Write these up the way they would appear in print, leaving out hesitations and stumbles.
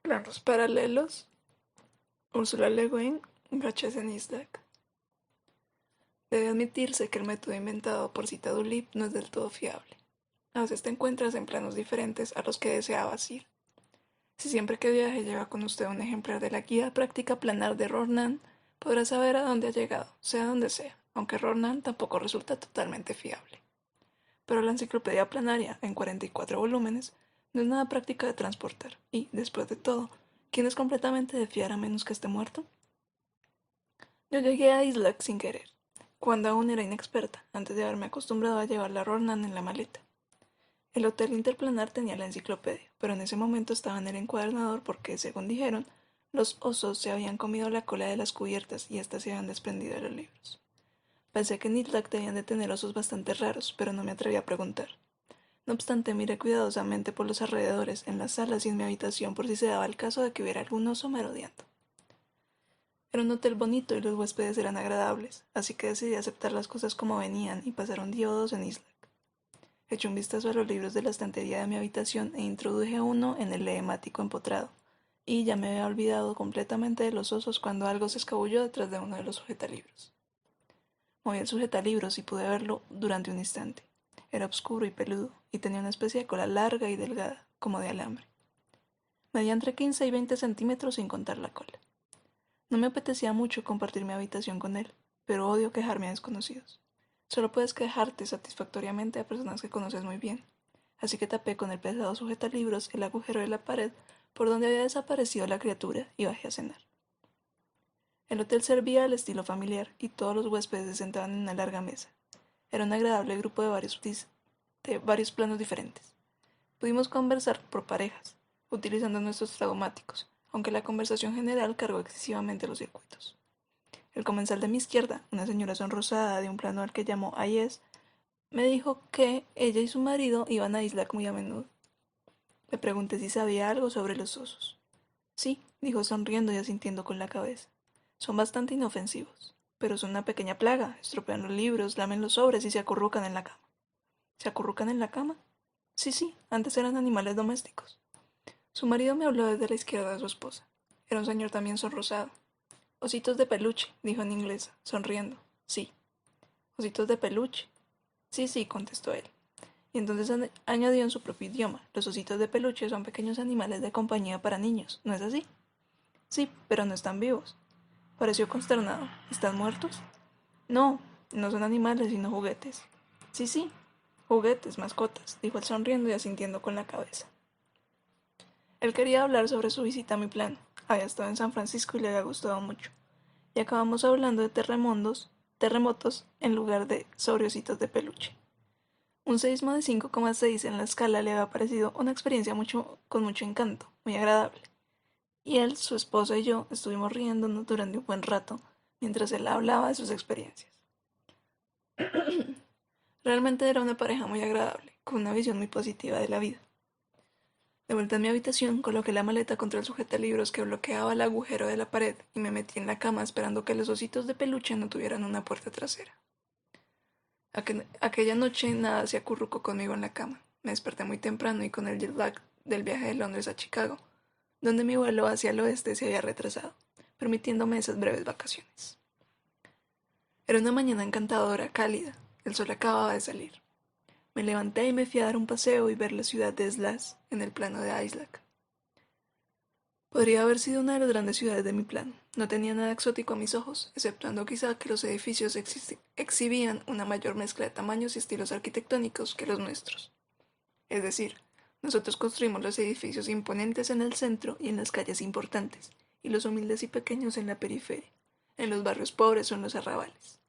Planos paralelos. Ursula Le Guin, Gaches en Isaac. Debe admitirse que el método inventado por Cita Dulip no es del todo fiable. A veces te encuentras en planos diferentes a los que deseabas ir. Si siempre que viaje lleva con usted un ejemplar de la guía práctica planar de Ronan, podrá saber a dónde ha llegado, sea donde sea, aunque Ronan tampoco resulta totalmente fiable. Pero la enciclopedia planaria, en 44 volúmenes, no es nada práctica de transportar, y, después de todo, ¿quién es completamente de fiar a menos que esté muerto? Yo llegué a Islak sin querer, cuando aún era inexperta, antes de haberme acostumbrado a llevar la Ronan en la maleta. El hotel interplanar tenía la enciclopedia, pero en ese momento estaba en el encuadernador porque, según dijeron, los osos se habían comido la cola de las cubiertas y éstas se habían desprendido de los libros. Pensé que en Itlak debían de tener osos bastante raros, pero no me atreví a preguntar. No obstante, miré cuidadosamente por los alrededores, en las salas y en mi habitación por si se daba el caso de que hubiera algún oso merodeando. Era un hotel bonito y los huéspedes eran agradables, así que decidí aceptar las cosas como venían y pasar un día o dos en Islak. Eché un vistazo a los libros de la estantería de mi habitación e introduje uno en el leemático empotrado, y ya me había olvidado completamente de los osos cuando algo se escabulló detrás de uno de los sujetalibros. Moví el sujetalibros y pude verlo durante un instante. Era oscuro y peludo, y tenía una especie de cola larga y delgada, como de alambre. Medía entre 15 y 20 centímetros sin contar la cola. No me apetecía mucho compartir mi habitación con él, pero odio quejarme a desconocidos. Solo puedes quejarte satisfactoriamente a personas que conoces muy bien. Así que tapé con el pesado sujetalibros el agujero de la pared por donde había desaparecido la criatura y bajé a cenar. El hotel servía al estilo familiar y todos los huéspedes se sentaban en una larga mesa. Era un agradable grupo de varios planos diferentes. Pudimos conversar por parejas, utilizando nuestros traumáticos, aunque la conversación general cargó excesivamente los circuitos. El comensal de mi izquierda, una señora sonrosada de un plano al que llamó Ayes, me dijo que ella y su marido iban a Isla muy a menudo. Le pregunté si sabía algo sobre los osos. Sí, dijo sonriendo y asintiendo con la cabeza. Son bastante inofensivos, pero son una pequeña plaga. Estropean los libros, lamen los sobres y se acurrucan en la cama. ¿Se acurrucan en la cama? Sí, sí, antes eran animales domésticos. Su marido me habló desde la izquierda de su esposa. Era un señor también sonrosado. Ositos de peluche, dijo en inglés, sonriendo. Sí. Ositos de peluche. Sí, sí, contestó él. Y entonces añadió en su propio idioma, los ositos de peluche son pequeños animales de compañía para niños, ¿no es así? Sí, pero no están vivos. Pareció consternado. ¿Están muertos? No, no son animales, sino juguetes. Sí, sí, juguetes, mascotas, dijo él sonriendo y asintiendo con la cabeza. Él quería hablar sobre su visita a mi plan. Había estado en San Francisco y le había gustado mucho. Y acabamos hablando de terremotos en lugar de sobre ositos de peluche. Un seísmo de 5,6 en la escala le había parecido una experiencia con mucho encanto, muy agradable. Y él, su esposa y yo estuvimos riéndonos durante un buen rato mientras él hablaba de sus experiencias. Realmente era una pareja muy agradable, con una visión muy positiva de la vida. De vuelta en mi habitación, coloqué la maleta contra el sujetalibros que bloqueaba el agujero de la pared y me metí en la cama esperando que los ositos de peluche no tuvieran una puerta trasera. Aquella noche nada se acurrucó conmigo en la cama. Me desperté muy temprano y con el jet lag del viaje de Londres a Chicago, donde mi vuelo hacia el oeste se había retrasado, permitiéndome esas breves vacaciones. Era una mañana encantadora, cálida. El sol acababa de salir. Me levanté y me fui a dar un paseo y ver la ciudad de Slas, en el plano de Islak. Podría haber sido una de las grandes ciudades de mi plan. No tenía nada exótico a mis ojos, exceptuando quizá que los edificios exhibían una mayor mezcla de tamaños y estilos arquitectónicos que los nuestros. Es decir, nosotros construimos los edificios imponentes en el centro y en las calles importantes, y los humildes y pequeños en la periferia, en los barrios pobres o en los arrabales.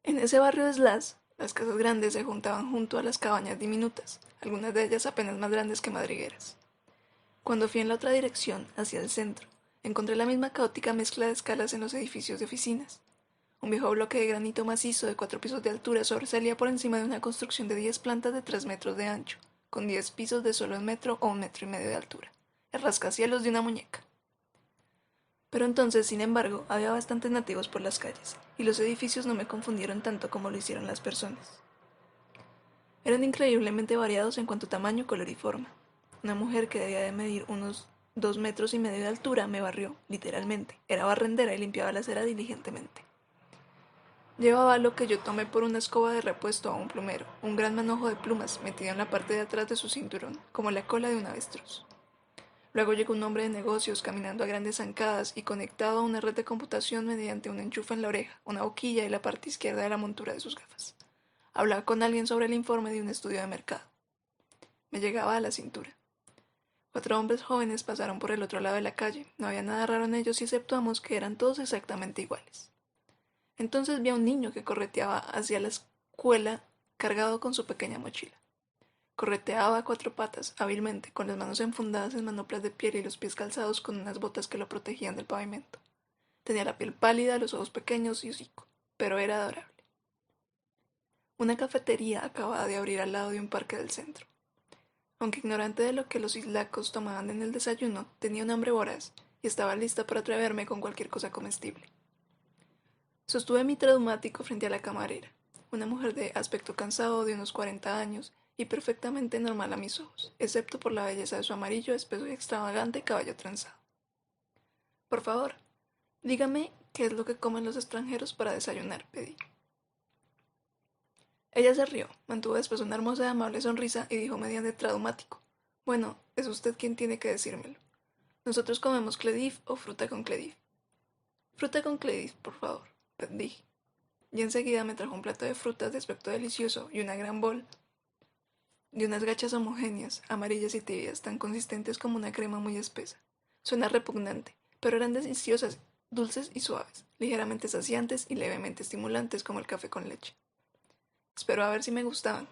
En ese barrio de Slas, las casas grandes se juntaban junto a las cabañas diminutas, algunas de ellas apenas más grandes que madrigueras. Cuando fui en la otra dirección, hacia el centro, encontré la misma caótica mezcla de escalas en los edificios de oficinas. Un viejo bloque de granito macizo de 4 pisos de altura sobresalía por encima de una construcción de 10 plantas de 3 metros de ancho, con 10 pisos de solo 1 metro o 1,5 metros de altura, el rascacielos de una muñeca. Pero entonces, sin embargo, había bastantes nativos por las calles, y los edificios no me confundieron tanto como lo hicieron las personas. Eran increíblemente variados en cuanto a tamaño, color y forma. Una mujer que debía de medir unos 2,5 metros de altura me barrió, literalmente. Era barrendera y limpiaba la acera diligentemente. Llevaba lo que yo tomé por una escoba de repuesto a un plumero, un gran manojo de plumas metido en la parte de atrás de su cinturón, como la cola de un avestruz. Luego llegó un hombre de negocios caminando a grandes zancadas y conectado a una red de computación mediante un enchufe en la oreja, una boquilla y la parte izquierda de la montura de sus gafas. Hablaba con alguien sobre el informe de un estudio de mercado. Me llegaba a la cintura. 4 hombres jóvenes pasaron por el otro lado de la calle. No había nada raro en ellos si exceptuamos que eran todos exactamente iguales. Entonces vi a un niño que correteaba hacia la escuela cargado con su pequeña mochila. Correteaba a 4 patas, hábilmente, con las manos enfundadas en manoplas de piel y los pies calzados con unas botas que lo protegían del pavimento. Tenía la piel pálida, los ojos pequeños y hocico, pero era adorable. Una cafetería acababa de abrir al lado de un parque del centro. Aunque ignorante de lo que los islacos tomaban en el desayuno, tenía un hambre voraz y estaba lista para atreverme con cualquier cosa comestible. Sostuve mi traumático frente a la camarera, una mujer de aspecto cansado de unos 40 años y perfectamente normal a mis ojos, excepto por la belleza de su amarillo, espeso y extravagante cabello trenzado. Por favor, dígame qué es lo que comen los extranjeros para desayunar, pedí. Ella se rió, mantuvo después una hermosa y amable sonrisa y dijo mediante traumático: Bueno, es usted quien tiene que decírmelo. Nosotros comemos clediv o fruta con clediv. Fruta con clediv, por favor, dije. Y enseguida me trajo un plato de frutas de aspecto delicioso y una gran bol de unas gachas homogéneas, amarillas y tibias, tan consistentes como una crema muy espesa. Suena repugnante, pero eran deliciosas, dulces y suaves, ligeramente saciantes y levemente estimulantes como el café con leche. Espero a ver si me gustaban.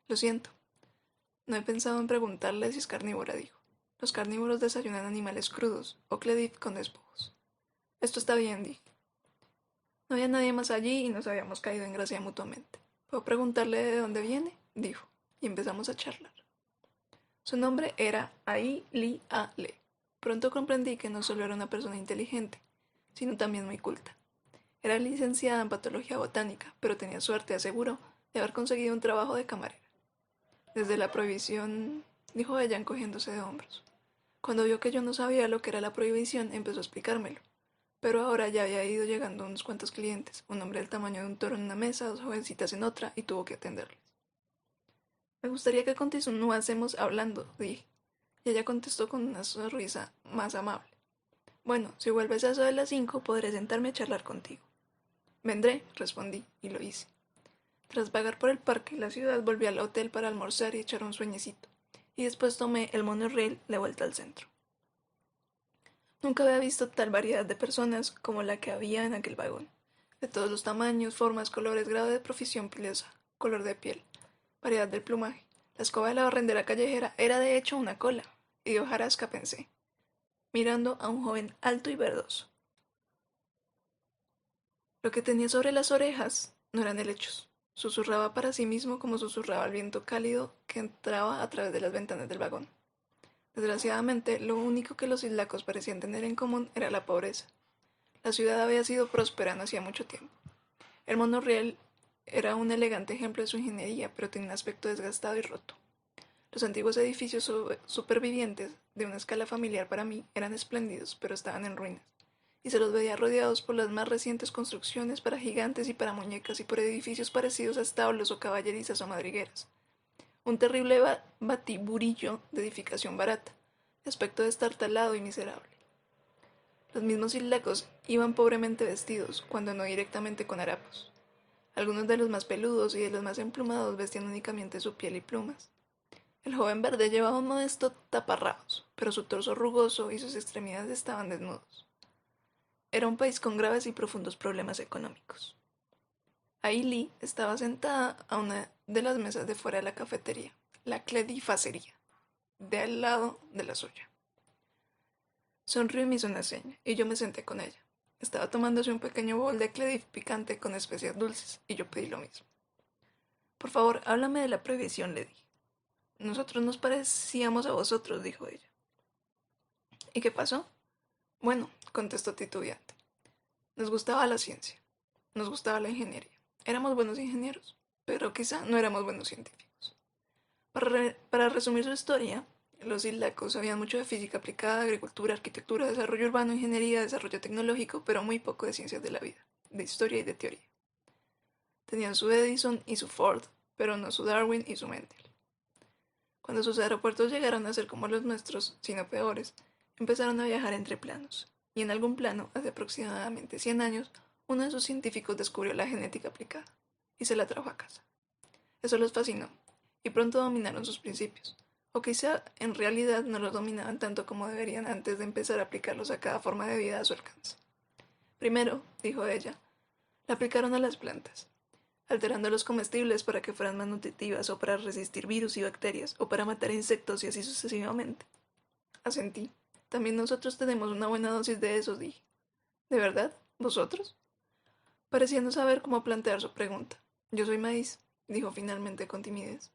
Lo siento. No he pensado en preguntarle si es carnívora, dijo. Los carnívoros desayunan animales crudos, o clediv con despojos. Esto está bien, dije. No había nadie más allí y nos habíamos caído en gracia mutuamente. ¿Puedo preguntarle de dónde viene? Dijo, y empezamos a charlar. Su nombre era Ai Ale. Pronto comprendí que no solo era una persona inteligente, sino también muy culta. Era licenciada en patología botánica, pero tenía suerte, aseguró, de haber conseguido un trabajo de camarera. Desde la prohibición, dijo ella encogiéndose de hombros. Cuando vio que yo no sabía lo que era la prohibición, empezó a explicármelo. Pero ahora ya había ido llegando unos cuantos clientes, un hombre del tamaño de un toro en una mesa, dos jovencitas en otra, y tuvo que atenderles. Me gustaría que continuásemos hablando, dije, y ella contestó con una sonrisa más amable. Bueno, si vuelves a eso de las 5, podré sentarme a charlar contigo. Vendré, respondí, y lo hice. Tras vagar por el parque y la ciudad, volví al hotel para almorzar y echar un sueñecito, y después tomé el monorriel de vuelta al centro. Nunca había visto tal variedad de personas como la que había en aquel vagón, de todos los tamaños, formas, colores, grado de profusión pilosa, color de piel, variedad del plumaje. La escoba de la barrendera callejera era de hecho una cola, y de hojarasca pensé, mirando a un joven alto y verdoso. Lo que tenía sobre las orejas no eran helechos. Susurraba para sí mismo como susurraba el viento cálido que entraba a través de las ventanas del vagón. Desgraciadamente, lo único que los islacos parecían tener en común era la pobreza. La ciudad había sido próspera no hacía mucho tiempo. El monorriel era un elegante ejemplo de su ingeniería, pero tenía un aspecto desgastado y roto. Los antiguos edificios supervivientes de una escala familiar para mí eran espléndidos, pero estaban en ruinas, y se los veía rodeados por las más recientes construcciones para gigantes y para muñecas y por edificios parecidos a establos o caballerizas o madrigueras. Un terrible batiburillo de edificación barata, de aspecto destartalado y miserable. Los mismos islacos iban pobremente vestidos, cuando no directamente con harapos. Algunos de los más peludos y de los más emplumados vestían únicamente su piel y plumas. El joven verde llevaba un modesto taparrabos, pero su torso rugoso y sus extremidades estaban desnudos. Era un país con graves y profundos problemas económicos. Ailey estaba sentada a una de las mesas de fuera de la cafetería, la cledifacería, de al lado de la suya. Sonrió y me hizo una seña, y yo me senté con ella. Estaba tomándose un pequeño bol de clediv picante con especias dulces, y yo pedí lo mismo. Por favor, háblame de la prohibición, le dije. Nosotros nos parecíamos a vosotros, dijo ella. ¿Y qué pasó? Bueno, contestó titubeante. Nos gustaba la ciencia, nos gustaba la ingeniería. Éramos buenos ingenieros, pero quizá no éramos buenos científicos. Para resumir su historia, Los islácos sabían mucho de física aplicada, agricultura, arquitectura, desarrollo urbano, ingeniería, desarrollo tecnológico, pero muy poco de ciencias de la vida, de historia y de teoría. Tenían su Edison y su Ford, pero no su Darwin y su Mendel. Cuando sus aeropuertos llegaron a ser como los nuestros, sino peores, empezaron a viajar entre planos, y en algún plano, hace aproximadamente 100 años, uno de sus científicos descubrió la genética aplicada, y se la trajo a casa. Eso los fascinó, y pronto dominaron sus principios, o quizá en realidad no los dominaban tanto como deberían antes de empezar a aplicarlos a cada forma de vida a su alcance. Primero, dijo ella, la aplicaron a las plantas, alterando los comestibles para que fueran más nutritivas o para resistir virus y bacterias o para matar insectos y así sucesivamente. Asentí. También nosotros tenemos una buena dosis de eso, dije. ¿De verdad? ¿Vosotros? Parecía no saber cómo plantear su pregunta. Yo soy maíz, dijo finalmente con timidez.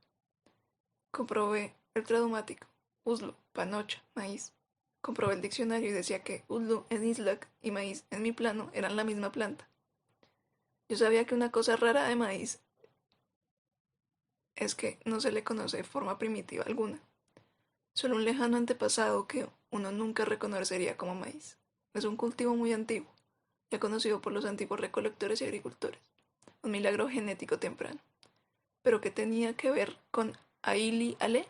Comprobé el tradumático. Uslu, panocha, maíz. Comprobé el diccionario y decía que Uslu en Islak y maíz en mi plano eran la misma planta. Yo sabía que una cosa rara de maíz es que no se le conoce de forma primitiva alguna, solo un lejano antepasado que uno nunca reconocería como maíz. Es un cultivo muy antiguo, ya conocido por los antiguos recolectores y agricultores, un milagro genético temprano. ¿Pero qué tenía que ver con Aili Ale?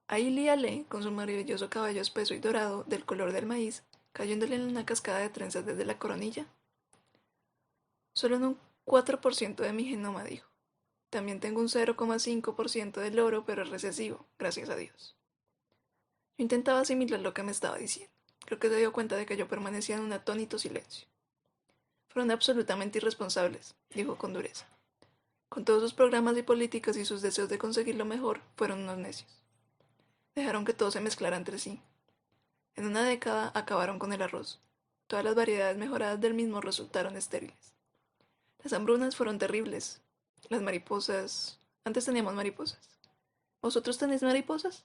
Aili Ale, con su maravilloso cabello espeso y dorado del color del maíz, cayéndole en una cascada de trenzas desde la coronilla. Solo en un 4% de mi genoma, dijo. También tengo un 0,5% del oro, pero es recesivo, gracias a Dios. Yo intentaba asimilar lo que me estaba diciendo. Creo que se dio cuenta de que yo permanecía en un atónito silencio. Fueron absolutamente irresponsables, dijo con dureza. Con todos sus programas y políticas y sus deseos de conseguir lo mejor, fueron unos necios. Dejaron que todo se mezclara entre sí. En una década acabaron con el arroz. Todas las variedades mejoradas del mismo resultaron estériles. Las hambrunas fueron terribles. Las mariposas... Antes teníamos mariposas. ¿Vosotros tenéis mariposas?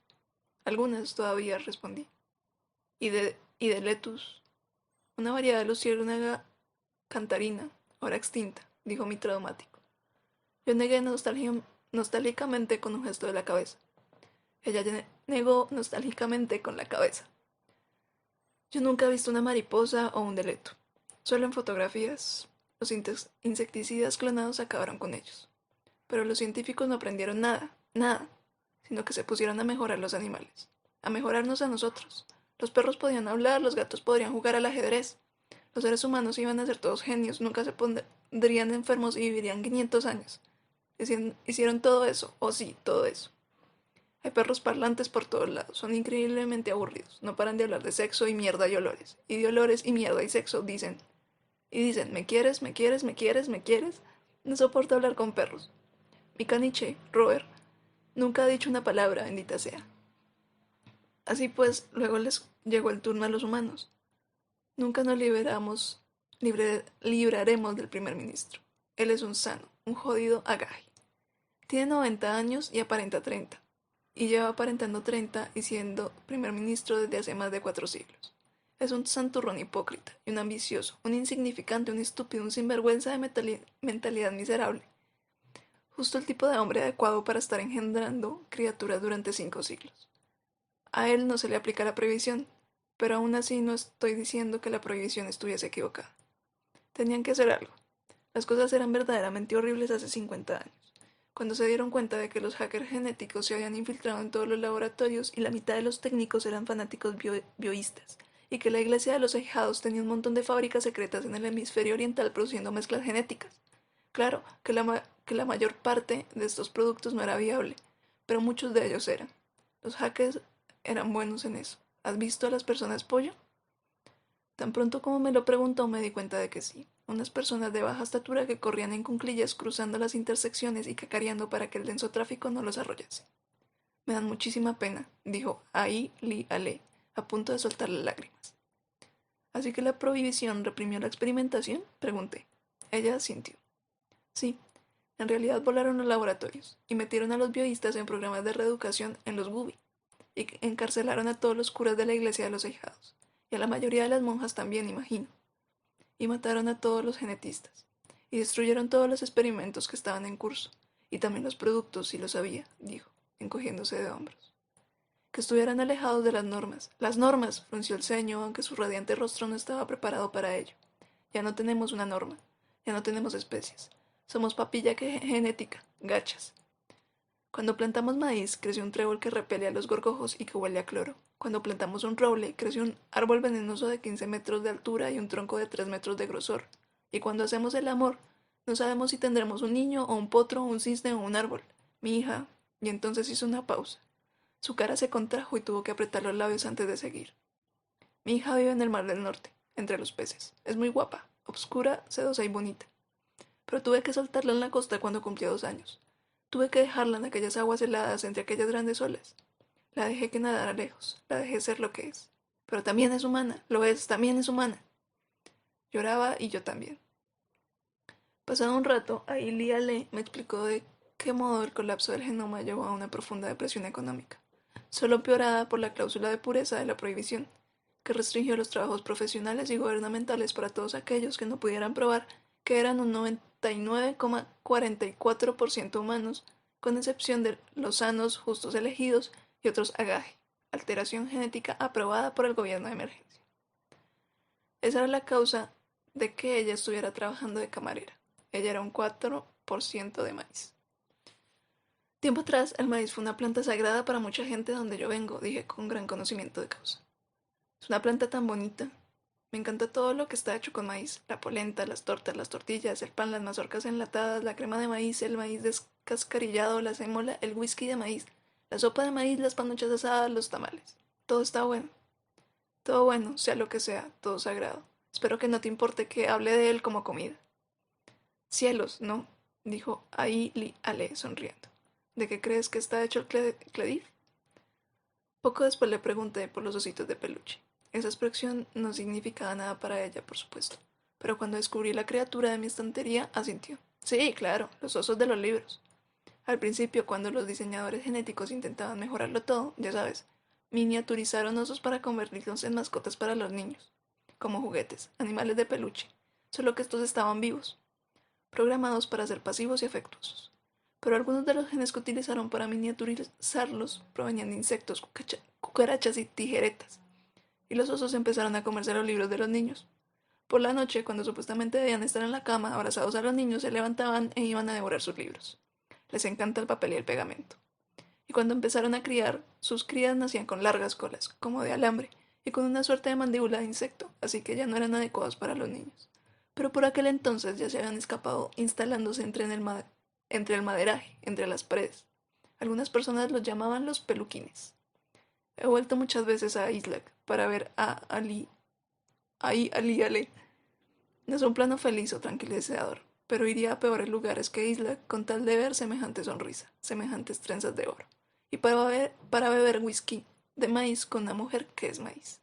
Algunas todavía, respondí. Y de letus. Una variedad de luciérnaga cantarina, ahora extinta, dijo mi traumático. Yo negué nostálgicamente con un gesto de la cabeza. Ella negó nostálgicamente con la cabeza. Yo nunca he visto una mariposa o un deleto. Solo en fotografías. Los insecticidas clonados acabaron con ellos. Pero los científicos no aprendieron nada, nada, sino que se pusieron a mejorar los animales, a mejorarnos a nosotros. Los perros podían hablar, los gatos podrían jugar al ajedrez. Los seres humanos iban a ser todos genios, nunca se pondrían enfermos y vivirían 500 años. Hicieron todo eso, o sí, todo eso. Hay perros parlantes por todos lados, son increíblemente aburridos, no paran de hablar de sexo y mierda y olores. Y de olores y mierda y sexo dicen, ¿me quieres, me quieres, me quieres, me quieres? No soporto hablar con perros. Mi caniche, Robert, nunca ha dicho una palabra, bendita sea. Así pues, luego les llegó el turno a los humanos. Nunca nos libraremos del primer ministro. Él es un sano, un jodido agaje. Tiene 90 años y aparenta 30. Y lleva aparentando 30 y siendo primer ministro desde hace más de 4 siglos. Es un santurrón hipócrita y un ambicioso, un insignificante, un estúpido, un sinvergüenza de mentalidad miserable. Justo el tipo de hombre adecuado para estar engendrando criaturas durante 5 siglos. A él no se le aplica la prohibición, pero aún así no estoy diciendo que la prohibición estuviese equivocada. Tenían que hacer algo. Las cosas eran verdaderamente horribles hace 50 años, cuando se dieron cuenta de que los hackers genéticos se habían infiltrado en todos los laboratorios y la mitad de los técnicos eran fanáticos bioístas, y que la iglesia de los ahijados tenía un montón de fábricas secretas en el hemisferio oriental produciendo mezclas genéticas. Claro que la mayor parte de estos productos no era viable, pero muchos de ellos eran. Los hackers eran buenos en eso. ¿Has visto a las personas pollo? Tan pronto como me lo preguntó me di cuenta de que sí. Unas personas de baja estatura que corrían en cuclillas cruzando las intersecciones y cacareando para que el denso tráfico no los arrollase. Me dan muchísima pena, dijo Ahí Li Ale, a punto de soltar las lágrimas. ¿Así que la prohibición reprimió la experimentación? Pregunté. Ella asintió. Sí, en realidad volaron los laboratorios y metieron a los bioístas en programas de reeducación en los GUBI y encarcelaron a todos los curas de la iglesia de los ahijados y a la mayoría de las monjas también, imagino, y mataron a todos los genetistas y destruyeron todos los experimentos que estaban en curso y también los productos, si lo sabía, dijo, encogiéndose de hombros. que estuvieran alejados de las normas. Las normas, frunció el ceño, aunque su radiante rostro no estaba preparado para ello. Ya no tenemos una norma, ya no tenemos especies. Somos papilla genética, gachas. Cuando plantamos maíz, creció un trébol que repele a los gorgojos y que huele a cloro. Cuando plantamos un roble, creció un árbol venenoso de 15 metros de altura y un tronco de 3 metros de grosor. Y cuando hacemos el amor, no sabemos si tendremos un niño o un potro o un cisne o un árbol. Mi hija. Y entonces hizo una pausa. Su cara se contrajo y tuvo que apretar los labios antes de seguir. Mi hija vive en el Mar del Norte, entre los peces. Es muy guapa, obscura, sedosa y bonita. Pero tuve que soltarla en la costa cuando cumplió 2 años. Tuve que dejarla en aquellas aguas heladas entre aquellas grandes olas. La dejé que nadara lejos, la dejé ser lo que es. Pero también es humana, lo es, también es humana. Lloraba y yo también. Pasado un rato, Ailey Ale me explicó de qué modo el colapso del genoma llevó a una profunda depresión económica, solo empeorada por la cláusula de pureza de la prohibición, que restringió los trabajos profesionales y gubernamentales para todos aquellos que no pudieran probar que eran un 99,44% humanos, con excepción de los sanos, justos elegidos y otros agaje, alteración genética aprobada por el gobierno de emergencia. Esa era la causa de que ella estuviera trabajando de camarera. Ella era un 4% de maíz. Tiempo atrás, el maíz fue una planta sagrada para mucha gente de donde yo vengo, dije con gran conocimiento de causa. Es una planta tan bonita. Me encanta todo lo que está hecho con maíz. La polenta, las tortas, las tortillas, el pan, las mazorcas enlatadas, la crema de maíz, el maíz descascarillado, la sémola, el whisky de maíz, la sopa de maíz, las panuchas asadas, los tamales. Todo está bueno. Todo bueno, sea lo que sea, todo sagrado. Espero que no te importe que hable de él como comida. Cielos, no, dijo Ailey Ale sonriendo. ¿De qué crees que está hecho el Cledif? Poco después le pregunté por los ositos de peluche. Esa expresión no significaba nada para ella, por supuesto, pero cuando descubrí la criatura de mi estantería, asintió. Sí, claro, los osos de los libros. Al principio, cuando los diseñadores genéticos intentaban mejorarlo todo, ya sabes, miniaturizaron osos para convertirlos en mascotas para los niños, como juguetes, animales de peluche, solo que estos estaban vivos, programados para ser pasivos y afectuosos. Pero algunos de los genes que utilizaron para miniaturizarlos provenían de insectos, cucarachas y tijeretas, y los osos empezaron a comerse los libros de los niños. Por la noche, cuando supuestamente debían estar en la cama, abrazados a los niños, se levantaban e iban a devorar sus libros. Les encanta el papel y el pegamento. Y cuando empezaron a criar, sus crías nacían con largas colas, como de alambre, y con una suerte de mandíbula de insecto, así que ya no eran adecuados para los niños. Pero por aquel entonces ya se habían escapado, instalándose entre el maderaje, entre las paredes. Algunas personas los llamaban los peluquines. He vuelto muchas veces a Islak para ver a Ali Ale. No es un plano feliz o tranquilizador, pero iría a peores lugares que Islak con tal de ver semejante sonrisa, semejantes trenzas de oro, y para beber whisky de maíz con una mujer que es maíz.